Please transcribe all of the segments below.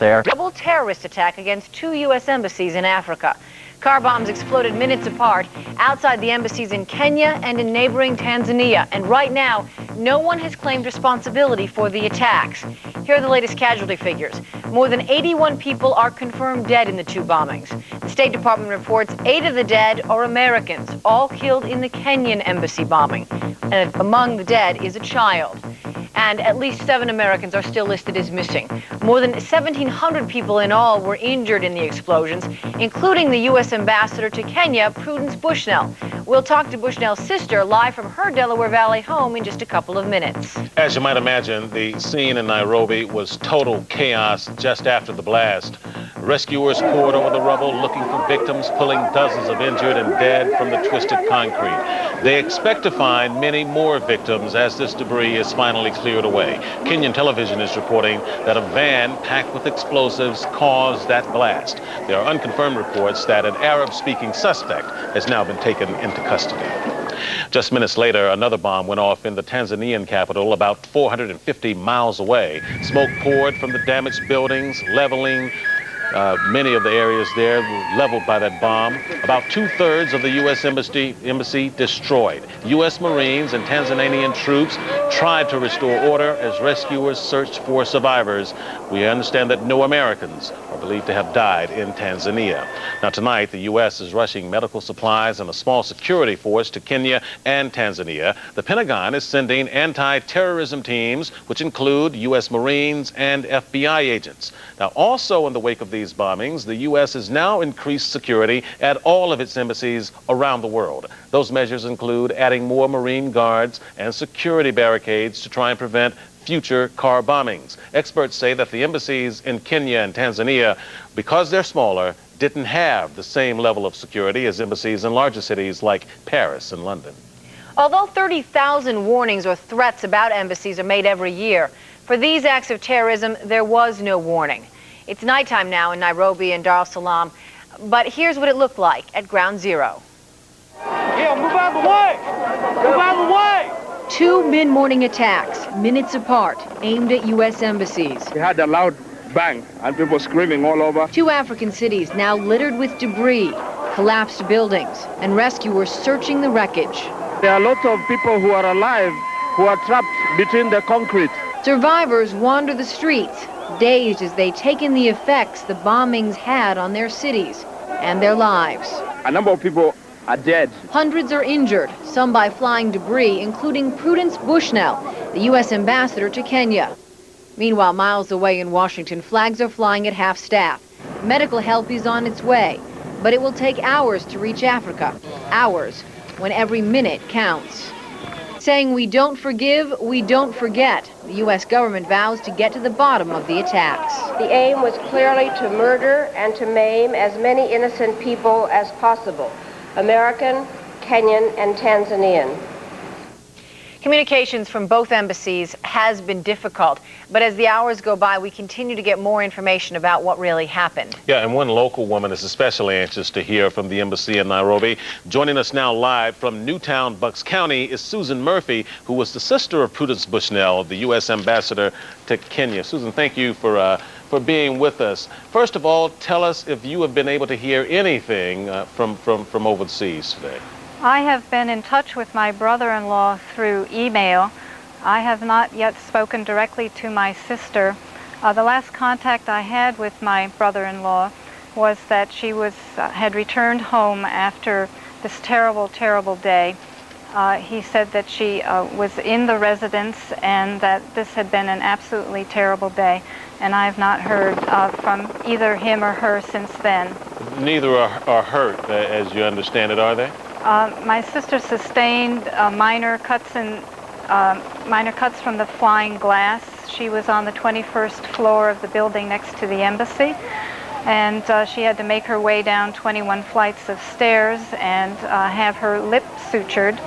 there. Double terrorist attack against 2 U.S. embassies in Africa. Car bombs exploded minutes apart outside the embassies in Kenya and in neighboring Tanzania. And right now, no one has claimed responsibility for the attacks. Here are the latest casualty figures. More than 81 people are confirmed dead in the 2 bombings. The State Department reports 8 of the dead are Americans, all killed in the Kenyan embassy bombing. And among the dead is a child. And at least 7 Americans are still listed as missing. More than 1,700 people in all were injured in the explosions, including the U.S. ambassador to Kenya, Prudence Bushnell. We'll talk to Bushnell's sister live from her Delaware Valley home in just a couple of minutes. As you might imagine, the scene in Nairobi was total chaos just after the blast. Rescuers poured over the rubble looking for victims, pulling dozens of injured and dead from the twisted concrete. They expect to find many more victims as this debris is finally cleared away. Kenyan television is reporting that a van packed with explosives caused that blast. There are unconfirmed reports that an Arab-speaking suspect has now been taken into custody. Just minutes later, another bomb went off in the Tanzanian capital about 450 miles away. Smoke poured from the damaged buildings, leveling many of the areas there leveled by that bomb. About 2/3 of the U.S. embassy destroyed. U.S. Marines and Tanzanian troops tried to restore order as rescuers searched for survivors. We understand that no Americans are believed to have died in Tanzania. Now tonight, the U.S. is rushing medical supplies and a small security force to Kenya and Tanzania. The Pentagon is sending anti-terrorism teams, which include U.S. Marines and FBI agents. Now also in the wake of these bombings, the U.S. has now increased security at all of its embassies around the world. Those measures include adding more Marine guards and security barricades to try and prevent future car bombings. Experts say that the embassies in Kenya and Tanzania, because they're smaller, didn't have the same level of security as embassies in larger cities like Paris and London. Although 30,000 warnings or threats about embassies are made every year, for these acts of terrorism, there was no warning. It's nighttime now in Nairobi and Dar es Salaam, but here's what it looked like at Ground Zero. Yeah, move out of the way! Move out of the way! 2 mid-morning attacks, minutes apart, aimed at U.S. embassies. We had a loud bang and people screaming all over. 2 African cities now littered with debris, collapsed buildings, and rescuers searching the wreckage. There are lots of people who are alive, who are trapped between the concrete. Survivors wander the streets, dazed as they take in the effects the bombings had on their cities and their lives. A number of people are dead. Hundreds are injured, some by flying debris, including Prudence Bushnell, the U.S. ambassador to Kenya. Meanwhile, miles away in Washington, flags are flying at half-staff. Medical help is on its way, but it will take hours to reach Africa. Hours when every minute counts. Saying we don't forgive, we don't forget. The U.S. government vows to get to the bottom of the attacks. The aim was clearly to murder and to maim as many innocent people as possible. American, Kenyan, and Tanzanian. Communications from both embassies has been difficult, but as the hours go by, we continue to get more information about what really happened. Yeah, and one local woman is especially anxious to hear from the embassy in Nairobi. Joining us now live from Newtown, Bucks County, is Susan Murphy, who was the sister of Prudence Bushnell, the U.S. ambassador to Kenya. Susan, thank you for being with us. First of all, tell us if you have been able to hear anything from overseas today. I have been in touch with my brother-in-law through email. I have not yet spoken directly to my sister. The last contact I had with my brother-in-law was that she had returned home after this terrible, terrible day. He said that she was in the residence and that this had been an absolutely terrible day, and I have not heard from either him or her since then. Neither are hurt, as you understand it, are they? My sister sustained minor cuts from the flying glass. She was on the 21st floor of the building next to the embassy, and she had to make her way down 21 flights of stairs and have her lip sutured.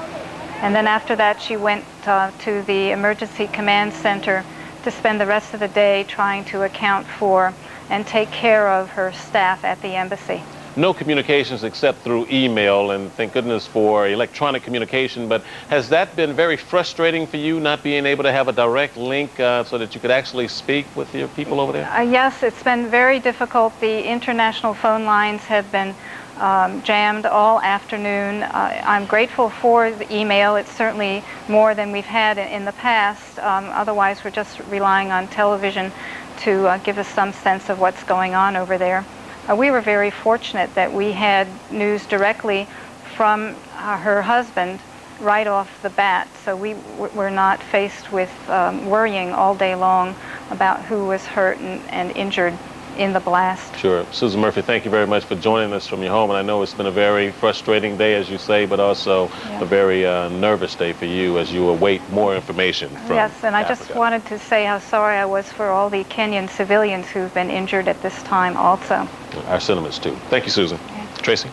And then after that, she went to the emergency command center to spend the rest of the day trying to account for and take care of her staff at the embassy. no communications except through email, and thank goodness for electronic communication. But has that been very frustrating for you, not being able to have a direct link so that you could actually speak with your people over there? Yes, it's been very difficult. The international phone lines have been jammed all afternoon. I'm grateful for the email. It's certainly more than we've had in the past. Otherwise, we're just relying on television to give us some sense of what's going on over there. We were very fortunate that we had news directly from her husband right off the bat, so we were not faced with worrying all day long about who was hurt and injured in the blast. Sure. Susan Murphy, thank you very much for joining us from your home. And I know it's been a very frustrating day, as you say, but also a very nervous day for you as you await more information from Yes, and I Africa. just wanted to say how sorry I was for all the Kenyan civilians who've been injured at this time also. Our sentiments, too. Thank you, Susan. Tracy?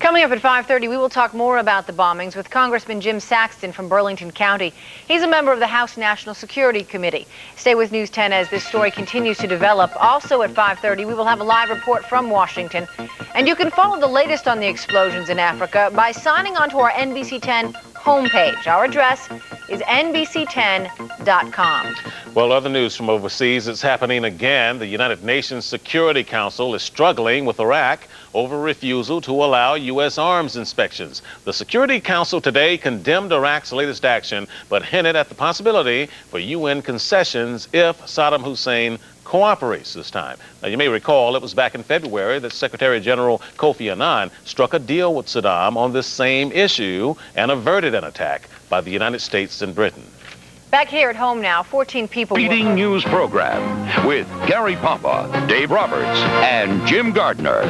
Coming up at 5:30, we will talk more about the bombings with Congressman Jim Saxton from Burlington County. He's a member of the House National Security Committee. Stay with News 10 as this story continues to develop. Also at 5:30, we will have a live report from Washington. And you can follow the latest on the explosions in Africa by signing on to our NBC10 homepage. Our address is NBC10.com. Well, other news from overseas, it's happening again. The United Nations Security Council is struggling with Iraq over refusal to allow U.S. arms inspections. The Security Council today condemned Iraq's latest action, but hinted at the possibility for UN concessions if Saddam Hussein cooperates this time. Now, you may recall it was back in February that Secretary General Kofi Annan struck a deal with Saddam on this same issue and averted an attack by the United States and Britain. Back here at home now, 14 people... Reading News Program with Gary Papa, Dave Roberts, and Jim Gardner.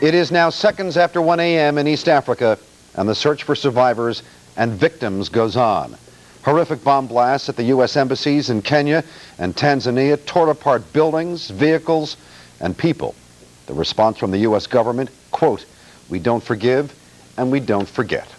It is now seconds after 1 a.m. in East Africa, and the search for survivors and victims goes on. Horrific bomb blasts at the U.S. embassies in Kenya and Tanzania tore apart buildings, vehicles, and people. The response from the U.S. government, quote, "We don't forgive and we don't forget."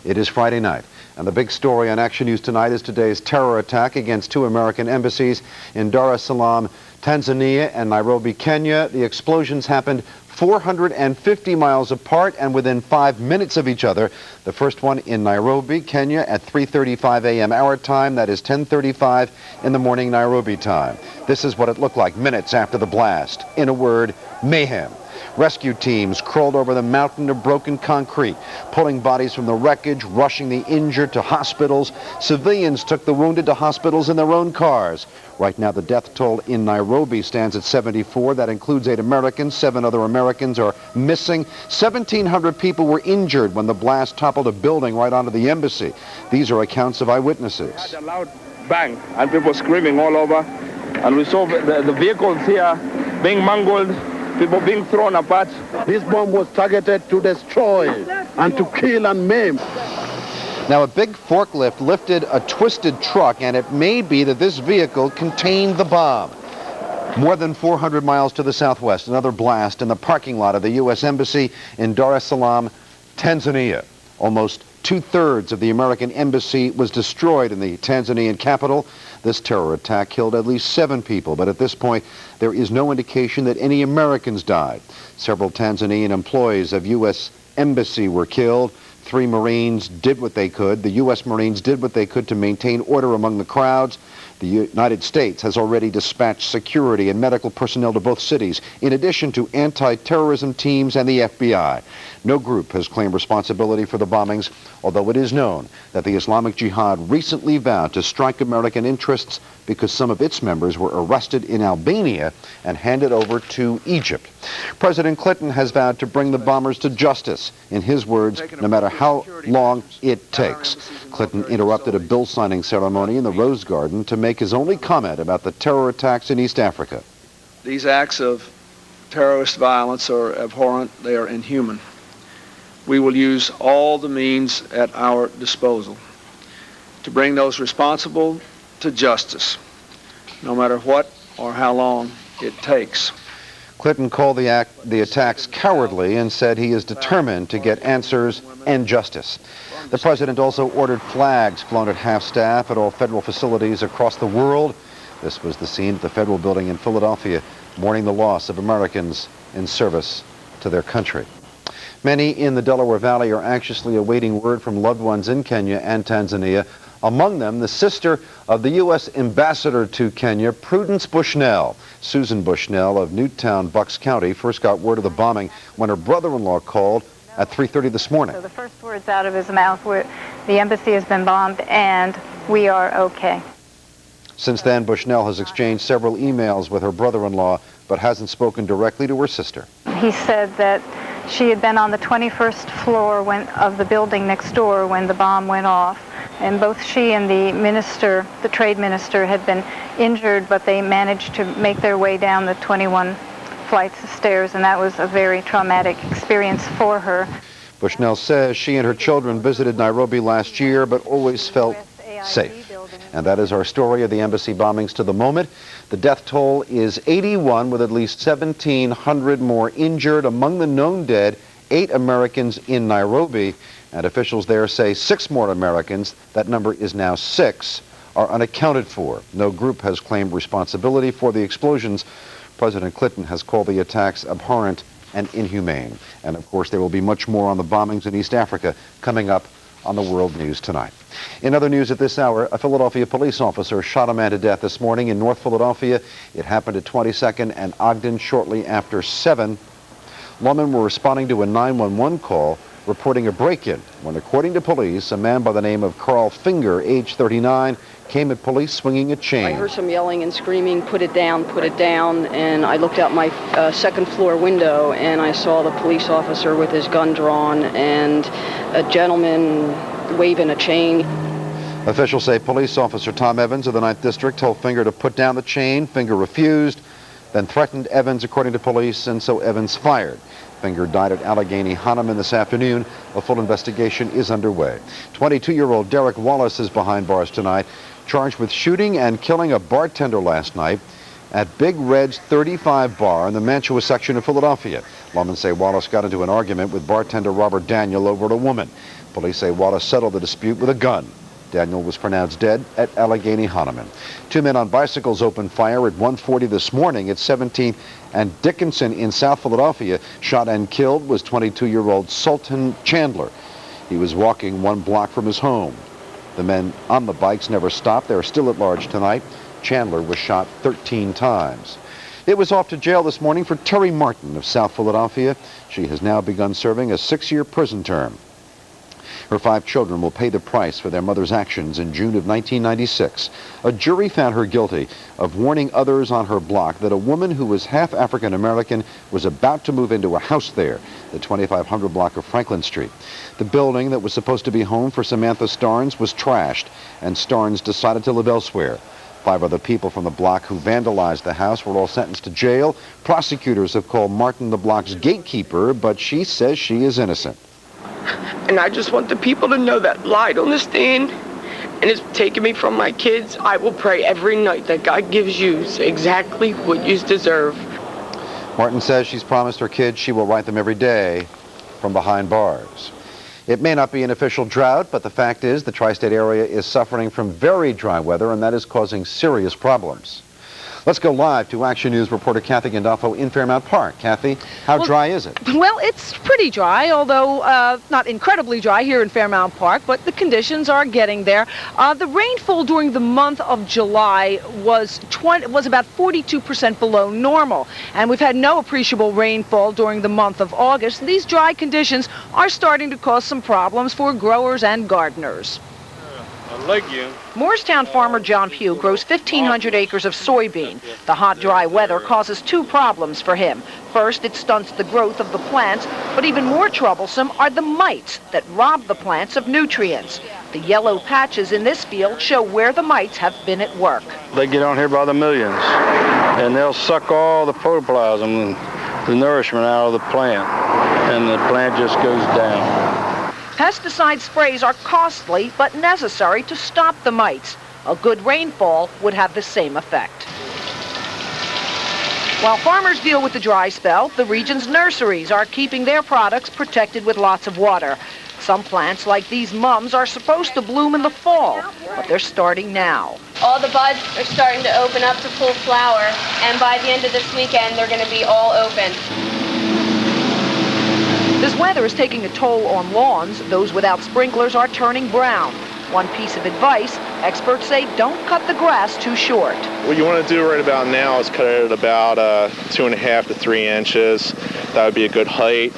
It is Friday night, and the big story on Action News tonight is today's terror attack against two American embassies in Dar es Salaam, Tanzania, and Nairobi, Kenya. The explosions happened 450 miles apart and within 5 minutes of each other. The first one in Nairobi, Kenya, at 3:35 a.m. our time. That is 10:35 in the morning Nairobi time. This is what it looked like minutes after the blast. In a word, mayhem. Rescue teams crawled over the mountain of broken concrete, pulling bodies from the wreckage, rushing the injured to hospitals. Civilians took the wounded to hospitals in their own cars. Right now, the death toll in Nairobi stands at 74. That includes 8 Americans. 7 other Americans are missing. 1,700 people were injured when the blast toppled a building right onto the embassy. These are accounts of eyewitnesses. Had a loud bang and people screaming all over. And we saw the vehicles here being mangled, people being thrown apart. This bomb was targeted to destroy and to kill and maim. Now, a big forklift lifted a twisted truck, and it may be that this vehicle contained the bomb. More than 400 miles to the southwest, another blast in the parking lot of the U.S. Embassy in Dar es Salaam, Tanzania. Almost 2/3 of the American embassy was destroyed in the Tanzanian capital. This terror attack killed at least 7 people, but at this point, there is no indication that any Americans died. Several Tanzanian employees of U.S. Embassy were killed. 3 Marines did what they could. The U.S. Marines did what they could to maintain order among the crowds. The United States has already dispatched security and medical personnel to both cities, in addition to anti-terrorism teams and the FBI. No group has claimed responsibility for the bombings, although it is known that the Islamic Jihad recently vowed to strike American interests because some of its members were arrested in Albania and handed over to Egypt. President Clinton has vowed to bring the bombers to justice. In his words, no matter how long it takes. Clinton interrupted a bill signing ceremony in the Rose Garden to make his only comment about the terror attacks in East Africa. These acts of terrorist violence are abhorrent. They are inhuman. We will use all the means at our disposal to bring those responsible to justice, no matter what or how long it takes. Clinton called the attacks cowardly and said he is determined to get answers and justice. The president also ordered flags flown at half-staff at all federal facilities across the world. This was the scene at the federal building in Philadelphia, mourning the loss of Americans in service to their country. Many in the Delaware Valley are anxiously awaiting word from loved ones in Kenya and Tanzania. Among them, the sister of the U.S. ambassador to Kenya, Prudence Bushnell. Susan Bushnell of Newtown, Bucks County, first got word of the bombing when her brother-in-law called at 3:30 this morning. So the first words out of his mouth were, "The embassy has been bombed and we are okay." Since then, Bushnell has exchanged several emails with her brother-in-law, but hasn't spoken directly to her sister. He said that she had been on the 21st floor of the building next door when the bomb went off. And both she and the trade minister, had been injured, but they managed to make their way down the 21 flights of stairs, and that was a very traumatic experience for her. Bushnell says she and her children visited Nairobi last year, but always felt safe. And that is our story of the embassy bombings to the moment. The death toll is 81, with at least 1,700 more injured. Among the known dead, 8 Americans in Nairobi. And officials there say 6 more Americans, that number is now 6, are unaccounted for. No group has claimed responsibility for the explosions. President Clinton has called the attacks abhorrent and inhumane. And of course, there will be much more on the bombings in East Africa coming up on the World News tonight. In other news at this hour, a Philadelphia police officer shot a man to death this morning in North Philadelphia. It happened at 22nd and Ogden shortly after 7. Lawmen were responding to a 911 call reporting a break-in when, according to police, a man by the name of Carl Finger, age 39, came at police swinging a chain. I heard some yelling and screaming, "Put it down, and I looked out my second floor window and I saw the police officer with his gun drawn and a gentleman waving a chain. Officials say police officer Tom Evans of the 9th District told Finger to put down the chain. Finger refused, then threatened Evans, according to police, and so Evans fired. Finger died at Allegheny Hahnemann this afternoon. A full investigation is underway. 22-year-old Derek Wallace is behind bars tonight, charged with shooting and killing a bartender last night at Big Red's 35 bar in the Mantua section of Philadelphia. Lawmen say Wallace got into an argument with bartender Robert Daniel over a woman. Police say Wallace settled the dispute with a gun. Daniel was pronounced dead at Allegheny Hahnemann. 2 men on bicycles opened fire at 1:40 this morning at 17th and Dickinson in South Philadelphia. Shot and killed was 22-year-old Sultan Chandler. He was walking 1 block from his home. The men on the bikes never stopped. They're still at large tonight. Chandler was shot 13 times. It was off to jail this morning for Terry Martin of South Philadelphia. She has now begun serving a 6-year prison term. Her 5 children will pay the price for their mother's actions in June of 1996. A jury found her guilty of warning others on her block that a woman who was half African American was about to move into a house there, the 2500 block of Franklin Street. The building that was supposed to be home for Samantha Starnes was trashed, and Starnes decided to live elsewhere. 5 other people from the block who vandalized the house were all sentenced to jail. Prosecutors have called Martin the block's gatekeeper, but she says she is innocent. And I just want the people to know that lied on the stand and it's taken me from my kids. I will pray every night that God gives you exactly what you deserve. Martin says she's promised her kids she will write them every day from behind bars. It may not be an official drought, but the fact is the tri-state area is suffering from very dry weather, and that is causing serious problems. Let's go live to Action News reporter Kathy Gandolfo in Fairmount Park. Kathy, how dry is it? Well, it's pretty dry, although not incredibly dry here in Fairmount Park, but the conditions are getting there. The rainfall during the month of July was about 42% below normal, and we've had no appreciable rainfall during the month of August. These dry conditions are starting to cause some problems for growers and gardeners. Moorestown farmer John Pugh grows 1,500 acres of soybean. The hot, dry weather causes 2 problems for him. First, it stunts the growth of the plants, but even more troublesome are the mites that rob the plants of nutrients. The yellow patches in this field show where the mites have been at work. They get on here by the millions, and they'll suck all the protoplasm, the nourishment out of the plant, and the plant just goes down. Pesticide sprays are costly but necessary to stop the mites. A good rainfall would have the same effect. While farmers deal with the dry spell, the region's nurseries are keeping their products protected with lots of water. Some plants, like these mums, are supposed to bloom in the fall, but they're starting now. All the buds are starting to open up to full flower, and by the end of this weekend, they're going to be all open. This weather is taking a toll on lawns. Those without sprinklers are turning brown. One piece of advice, experts say don't cut the grass too short. What you want to do right about now is cut it at about 2.5 to 3 inches. That would be a good height.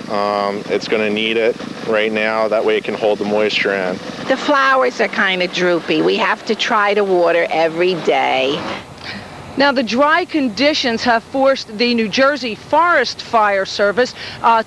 It's going to need it right now. That way it can hold the moisture in. The flowers are kind of droopy. We have to try to water every day. Now, the dry conditions have forced the New Jersey Forest Fire Service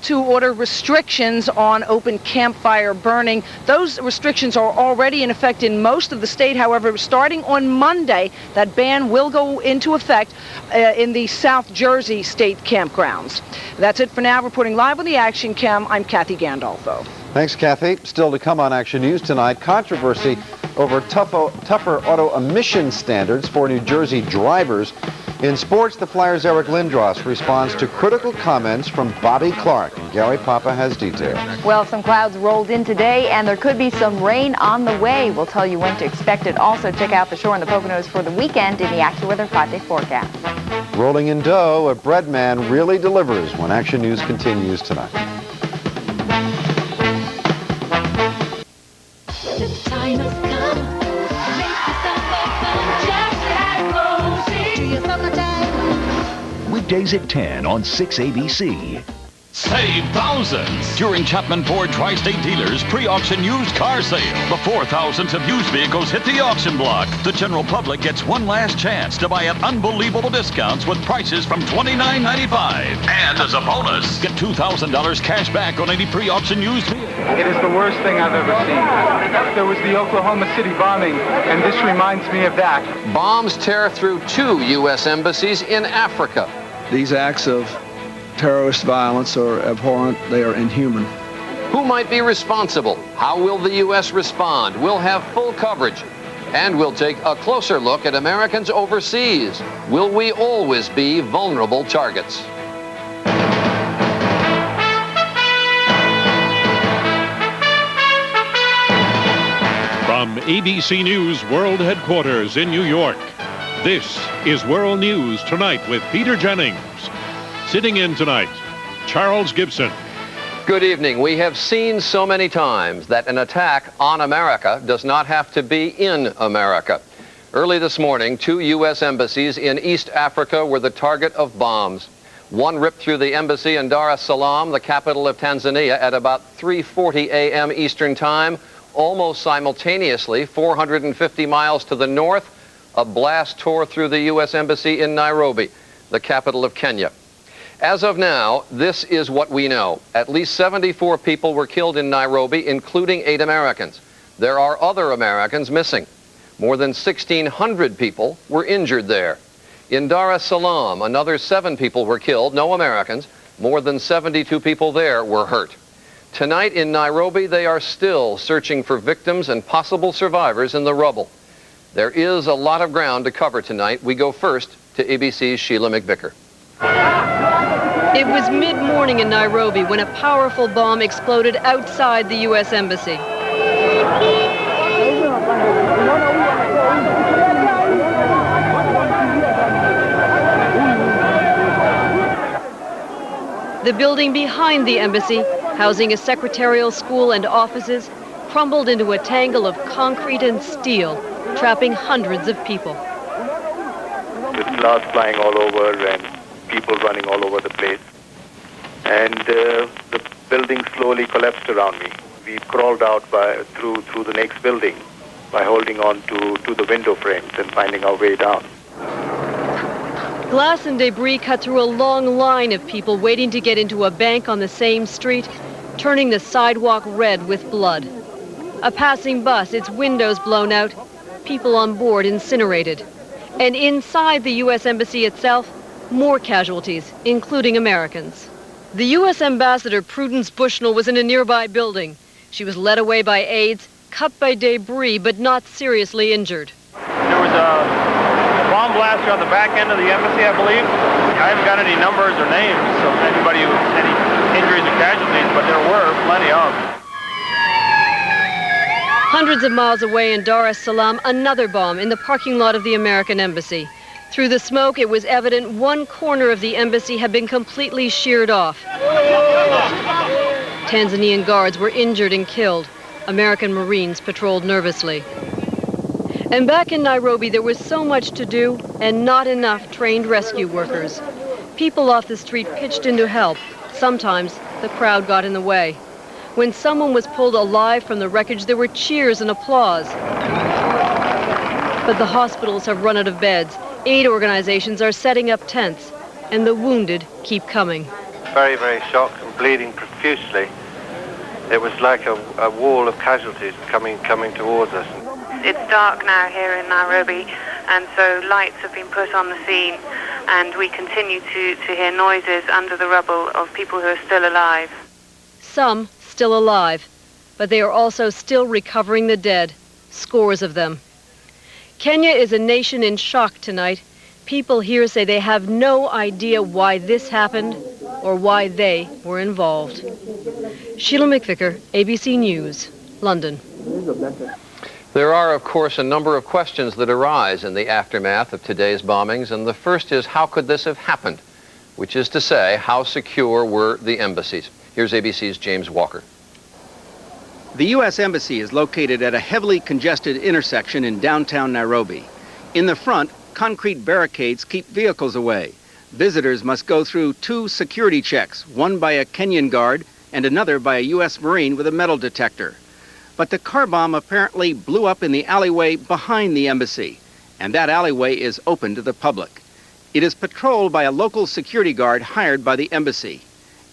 to order restrictions on open campfire burning. Those restrictions are already in effect in most of the state. However, starting on Monday, that ban will go into effect in the South Jersey state campgrounds. That's it for now. Reporting live on the Action Cam, I'm Kathy Gandolfo. Thanks, Kathy. Still to come on Action News tonight, controversy over tougher auto emission standards for New Jersey drivers. In sports, the Flyers' Eric Lindros responds to critical comments from Bobby Clark. And Gary Papa has details. Well, some clouds rolled in today, and there could be some rain on the way. We'll tell you when to expect it. Also, check out the shore and the Poconos for the weekend in the AccuWeather 5-day forecast. Rolling in dough, a bread man really delivers when Action News continues tonight. Time has come. Make yourself a fun Jack. Weekdays at 10 on 6 ABC. Save thousands during Chapman Ford Tri-State Dealers pre-auction used car sale. Before thousands of used vehicles hit the auction block, the general public gets one last chance to buy at unbelievable discounts with prices from $29.95. And as a bonus, get $2,000 cash back on any pre-auction used vehicle. It is the worst thing I've ever seen. There was the Oklahoma City bombing, and this reminds me of that. Bombs tear through 2 U.S. embassies in Africa. These acts of terrorist violence are abhorrent. They are inhuman. Who might be responsible? How will the U.S. respond? We'll have full coverage. And we'll take a closer look at Americans overseas. Will we always be vulnerable targets? From ABC News World Headquarters in New York, this is World News Tonight with Peter Jennings. Sitting in tonight, Charles Gibson. Good evening. We have seen so many times that an attack on America does not have to be in America. Early this morning, 2 U.S. embassies in East Africa were the target of bombs. One ripped through the embassy in Dar es Salaam, the capital of Tanzania, at about 3:40 a.m. Eastern Time. Almost simultaneously, 450 miles to the north, a blast tore through the U.S. Embassy in Nairobi, the capital of Kenya. As of now, this is what we know. At least 74 people were killed in Nairobi, including 8 Americans. There are other Americans missing. More than 1,600 people were injured there. In Dar es Salaam, another 7 people were killed, no Americans. More than 72 people there were hurt. Tonight in Nairobi, they are still searching for victims and possible survivors in the rubble. There is a lot of ground to cover tonight. We go first to ABC's Sheila McVicker. It was mid-morning in Nairobi when a powerful bomb exploded outside the U.S. Embassy. The building behind the embassy, housing a secretarial school and offices, crumbled into a tangle of concrete and steel, trapping hundreds of people. With glass flying all over and people running all over the place. And the building slowly collapsed around me. We crawled out through the next building by holding on to the window frames and finding our way down. Glass and debris cut through a long line of people waiting to get into a bank on the same street, turning the sidewalk red with blood. A passing bus, its windows blown out, people on board incinerated. And inside the U.S. Embassy itself, more casualties, including Americans. The U.S. Ambassador Prudence Bushnell was in a nearby building. She was led away by aides, cut by debris, but not seriously injured. There was a bomb blaster on the back end of the embassy, I believe. I haven't got any numbers or names of anybody with any injuries or casualties, but there were plenty of. Hundreds of miles away in Dar es Salaam, another bomb in the parking lot of the American Embassy. Through the smoke, it was evident one corner of the embassy had been completely sheared off. Tanzanian guards were injured and killed. American Marines patrolled nervously. And back in Nairobi, there was so much to do and not enough trained rescue workers. People off the street pitched in to help. Sometimes the crowd got in the way. When someone was pulled alive from the wreckage, there were cheers and applause. But the hospitals have run out of beds. Aid organizations are setting up tents, and the wounded keep coming. Very, very shocked and bleeding profusely. It was like a wall of casualties coming towards us. It's dark now here in Nairobi, and so lights have been put on the scene, and we continue to hear noises under the rubble of people who are still alive. Some still alive, but they are also still recovering the dead, scores of them. Kenya is a nation in shock tonight. People here say they have no idea why this happened or why they were involved. Sheila McVicker, ABC News, London. There are, of course, a number of questions that arise in the aftermath of today's bombings, and the first is, how could this have happened? Which is to say, how secure were the embassies? Here's ABC's James Walker. The U.S. Embassy is located at a heavily congested intersection in downtown Nairobi. In the front, concrete barricades keep vehicles away. Visitors must go through 2 security checks, one by a Kenyan guard and another by a U.S. Marine with a metal detector. But the car bomb apparently blew up in the alleyway behind the embassy, and that alleyway is open to the public. It is patrolled by a local security guard hired by the embassy.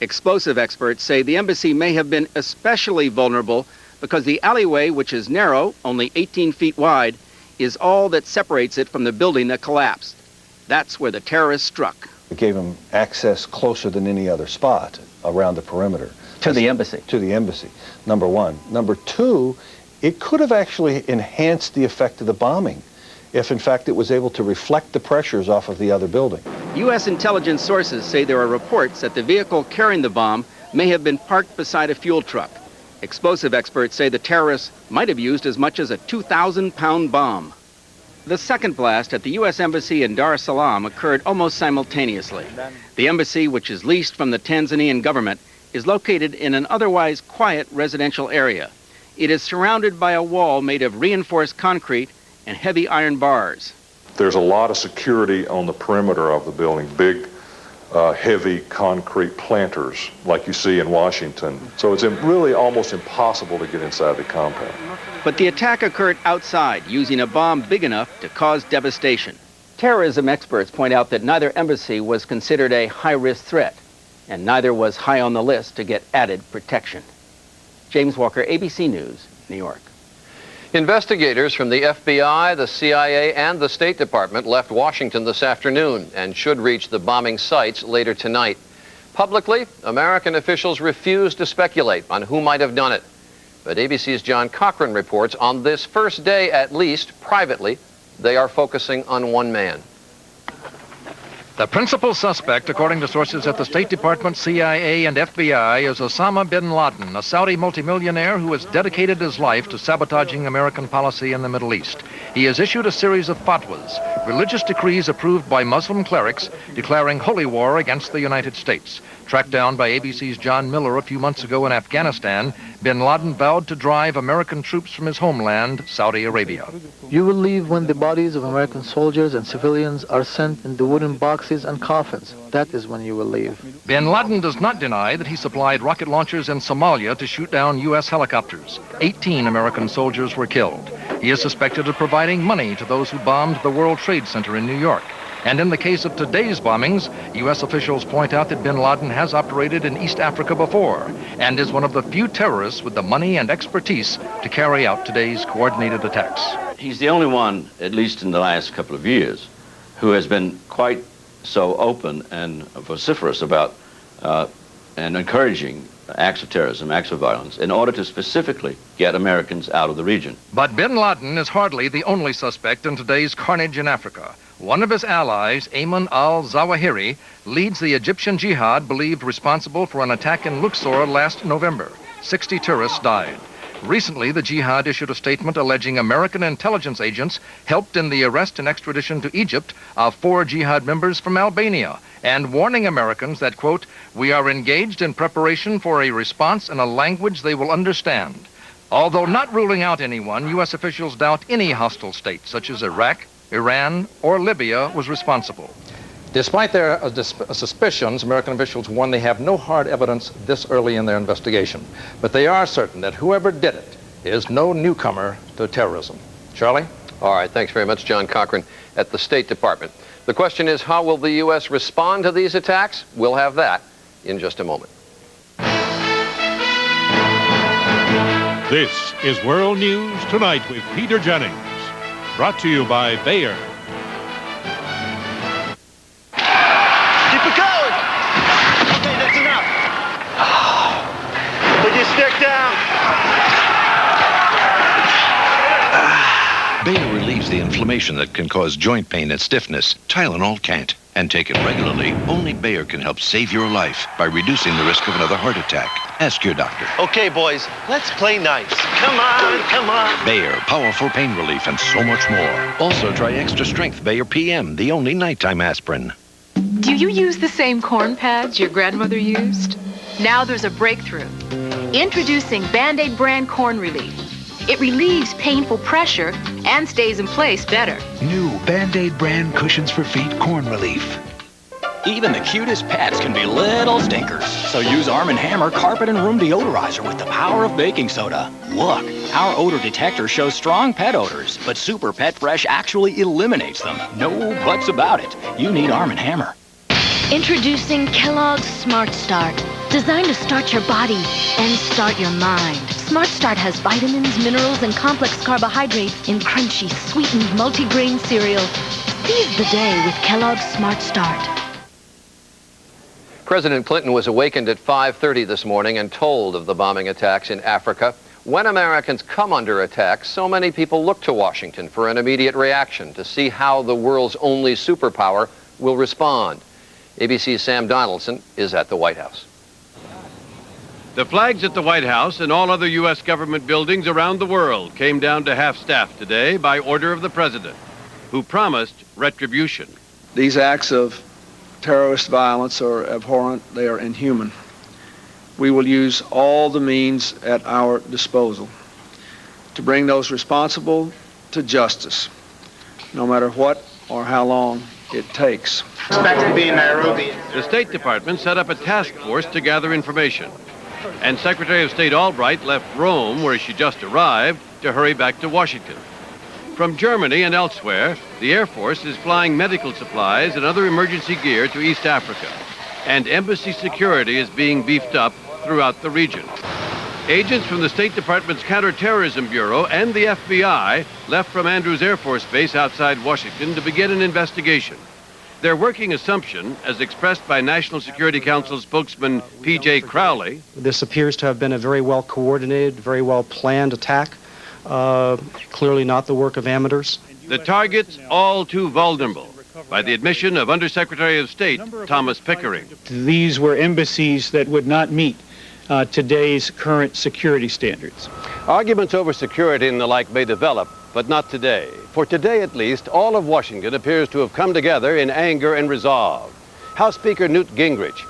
Explosive experts say the embassy may have been especially vulnerable because the alleyway, which is narrow, only 18 feet wide, is all that separates it from the building that collapsed. That's where the terrorists struck. It gave them access closer than any other spot around the perimeter. To the embassy. To the embassy, number one. Number two, it could have actually enhanced the effect of the bombing if, in fact, it was able to reflect the pressures off of the other building. U.S. intelligence sources say there are reports that the vehicle carrying the bomb may have been parked beside a fuel truck. Explosive experts say the terrorists might have used as much as a 2,000-pound bomb. The second blast at the U.S. Embassy in Dar es Salaam occurred almost simultaneously. The embassy, which is leased from the Tanzanian government, is located in an otherwise quiet residential area. It is surrounded by a wall made of reinforced concrete and heavy iron bars. There's a lot of security on the perimeter of the building, big, heavy concrete planters like you see in Washington. So it's really almost impossible to get inside the compound. But the attack occurred outside, using a bomb big enough to cause devastation. Terrorism experts point out that neither embassy was considered a high-risk threat, and neither was high on the list to get added protection. James Walker, ABC News, New York. Investigators from the FBI, the CIA, and the State Department left Washington this afternoon and should reach the bombing sites later tonight. Publicly, American officials refuse to speculate on who might have done it. But ABC's John Cochran reports on this first day, at least privately, they are focusing on one man. The principal suspect, according to sources at the State Department, CIA, and FBI, is Osama bin Laden, a Saudi multimillionaire who has dedicated his life to sabotaging American policy in the Middle East. He has issued a series of fatwas, religious decrees approved by Muslim clerics, declaring holy war against the United States. Tracked down by ABC's John Miller a few months ago in Afghanistan, bin Laden vowed to drive American troops from his homeland, Saudi Arabia. You will leave when the bodies of American soldiers and civilians are sent in the wooden boxes and coffins. That is when you will leave. Bin Laden does not deny that he supplied rocket launchers in Somalia to shoot down U.S. helicopters. 18 American soldiers were killed. He is suspected of providing money to those who bombed the World Trade Center in New York. And in the case of today's bombings, U.S. officials point out that bin Laden has operated in East Africa before and is one of the few terrorists with the money and expertise to carry out today's coordinated attacks. He's the only one, at least in the last couple of years, who has been quite so open and vociferous about and encouraging acts of terrorism, acts of violence, in order to specifically get Americans out of the region. But bin Laden is hardly the only suspect in today's carnage in Africa. One of his allies, Ayman al-Zawahiri, leads the Egyptian jihad believed responsible for an attack in Luxor last November. 60 tourists died. Recently, the jihad issued a statement alleging American intelligence agents helped in the arrest and extradition to Egypt of 4 jihad members from Albania, and warning Americans that, quote, "We are engaged in preparation for a response in a language they will understand." Although not ruling out anyone, U.S. officials doubt any hostile state, such as Iraq, Iran, or Libya, was responsible. Despite their suspicions, American officials warn they have no hard evidence this early in their investigation. But they are certain that whoever did it is no newcomer to terrorism. Charlie? All right, thanks very much, John Cochran at the State Department. The question is, how will the U.S. respond to these attacks? We'll have that in just a moment. This is World News Tonight with Peter Jennings. Brought to you by Bayer. Keep it going! Okay, that's enough. Put your stick down. Bayer relieves the inflammation that can cause joint pain and stiffness. Tylenol can't. And taken regularly, only Bayer can help save your life by reducing the risk of another heart attack. Ask your doctor. Okay, boys, let's play nice. Come on, come on. Bayer, powerful pain relief and so much more. Also try extra strength Bayer PM, the only nighttime aspirin. Do you use the same corn pads your grandmother used? Now there's a breakthrough. Introducing Band-Aid brand corn relief. It relieves painful pressure and stays in place better. New Band-Aid brand cushions for feet corn relief. Even the cutest pets can be little stinkers. So use Arm & Hammer Carpet and Room Deodorizer with the power of baking soda. Look, our odor detector shows strong pet odors, but Super Pet Fresh actually eliminates them. No buts about it. You need Arm & Hammer. Introducing Kellogg's Smart Start. Designed to start your body and start your mind. Smart Start has vitamins, minerals, and complex carbohydrates in crunchy, sweetened, multi-grain cereal. Seize the day with Kellogg's Smart Start. President Clinton was awakened at 5:30 this morning and told of the bombing attacks in Africa. When Americans come under attack, so many people look to Washington for an immediate reaction to see how the world's only superpower will respond. ABC's Sam Donaldson is at the White House. The flags at the White House and all other U.S. government buildings around the world came down to half-staff today by order of the president, who promised retribution. These acts of terrorist violence are abhorrent. They are inhuman. We will use all the means at our disposal to bring those responsible to justice, no matter what or how long it takes. Expected to be in Nairobi. The State Department set up a task force to gather information. And Secretary of State Albright left Rome, where she just arrived, to hurry back to Washington. From Germany and elsewhere, the Air Force is flying medical supplies and other emergency gear to East Africa. And embassy security is being beefed up throughout the region. Agents from the State Department's Counterterrorism Bureau and the FBI left from Andrews Air Force Base outside Washington to begin an investigation. Their working assumption, as expressed by National Security Council spokesman P.J. Crowley. This appears to have been a very well-coordinated, very well-planned attack. Clearly not the work of amateurs. The targets all too vulnerable, by the admission of Undersecretary of State Thomas Pickering. These were embassies that would not meet today's current security standards. Arguments over security and the like may develop, but not today. For today, at least, all of Washington appears to have come together in anger and resolve. House Speaker Newt Gingrich